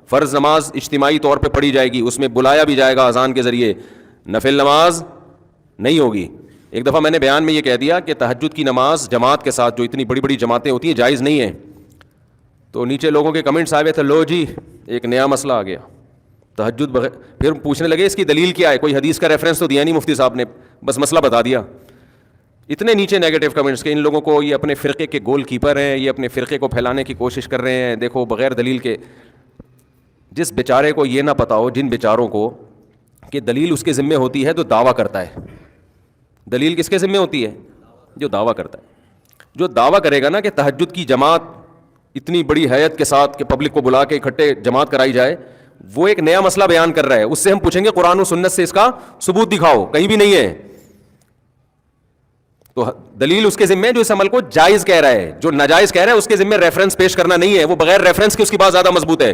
फ़र्ज़ नमाज इज्तिमाई तौर पे पढ़ी जाएगी, उसमें बुलाया भी जाएगा अजान के ज़रिए, नफिल नमाज नहीं होगी। एक दफ़ा मैंने बयान में ये कह दिया कि तहज्जुद की नमाज जमात के साथ, जो इतनी बड़ी बड़ी जमातें होती हैं, जायज़ नहीं है। तो नीचे लोगों के कमेंट्स आए थे, लो जी एक नया मसला आ गया, तहज्जुद बगैर। फिर पूछने लगे इसकी दलील क्या है, कोई हदीस का रेफरेंस तो दिया नहीं मुफ्ती साहब ने, बस मसला बता दिया। इतने नीचे नेगेटिव कमेंट्स के, इन लोगों को ये अपने फ़िरक़े के गोल कीपर हैं, ये अपने फ़िरक़े को फैलाने की कोशिश कर रहे हैं, देखो बग़ैर दलील के। जिस बेचारे को ये ना पता हो, जिन बेचारों को, कि दलील उसके ज़िम्मे होती है तो दावा करता है। दलील किसके ज़िम्मे होती है? जो दावा करता है। जो दावा करेगा ना कि तहज्जुद की जमात इतनी बड़ी हैयत के साथ कि पब्लिक को बुला के इकट्ठे जमात कराई जाए, वो एक नया मसला बयान कर रहा है। उससे हम पूछेंगे कुरान और सुन्नत से इसका सबूत दिखाओ, कहीं भी नहीं है। तो दलील उसके जिम्मे जो इस अमल को जायज कह रहा है, जो नाजायज कह रहा है उसके जिम्मे रेफरेंस पेश करना नहीं है। वो बगैर रेफरेंस के उसकी बात ज्यादा मजबूत है।